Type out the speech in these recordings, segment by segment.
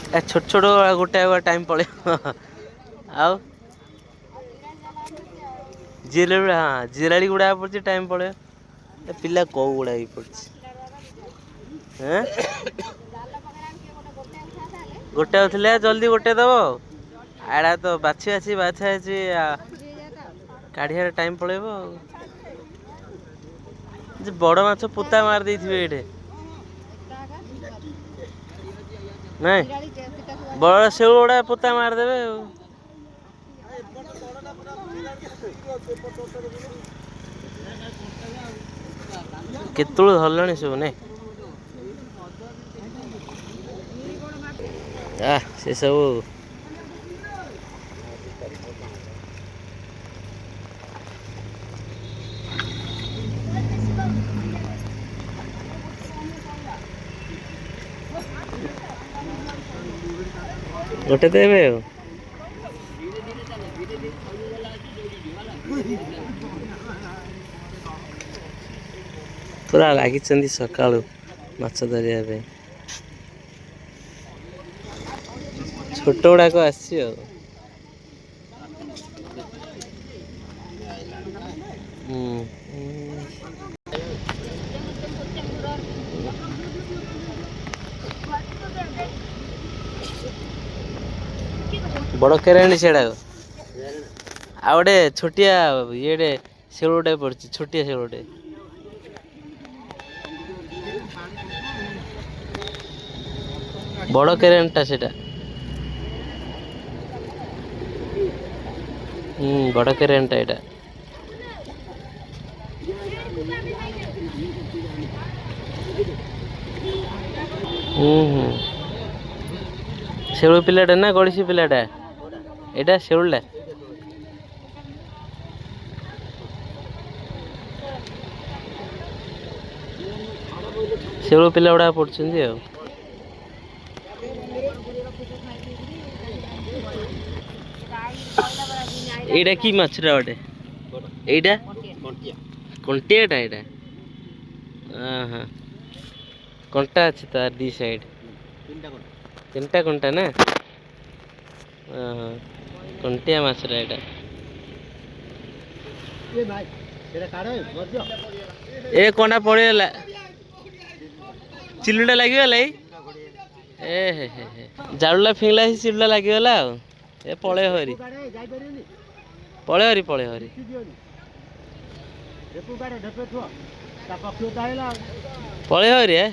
छोट छोट गोटे टाइम पड़े आउ हाँ जिराड़ी गुड़ा पड़ी टाइम पड़े पिला कौ गुड़ा पड़ी गोटे उठले जल्दी गोटे दब आड़ा तो बाछी बाछी काढ़िया टाइम पड़ेब बड़ माछ पोता मार देथिबे एठे नहीं बड़ शेउ गुड़ा पोता मारदेवे केतुल धरल सब नहीं से सब गोटे देवे पूरा लगी सका माछ धरिया छोट गुड़ाक आसी बड़ केराणी से आ गोटे छोटिया ये शेउटे पड़ी छोटिया शेउटे बड़ केराणीटा से बड़ केराणीटा यहाँ शेउल पिलाटा ना गड़िसी पिलाटा एटा शेउलटा शेउल पिला गुड़ा पड़छन्ती एटा की माछरा गोटे एटा कंटियाटा एटा हाँ कंटा अच्छे तार दी साइड तीनटा कंटा ना कंटिया माछरा एटा ए कंटा पड़ेगा चिलुटा लगिगला ए जाड़ूला फिंगला चिलुटा लगिगला ए पड़े हरी पड़े हरी पड़े हरी पड़े हरी है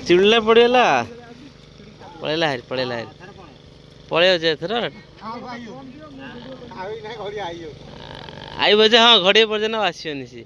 चिड़ला पड़ेगा पड़ेला हरी पड़ेला हरी पड़े एथर आई बजे हाँ घड़िया पर्यटन आसनी सी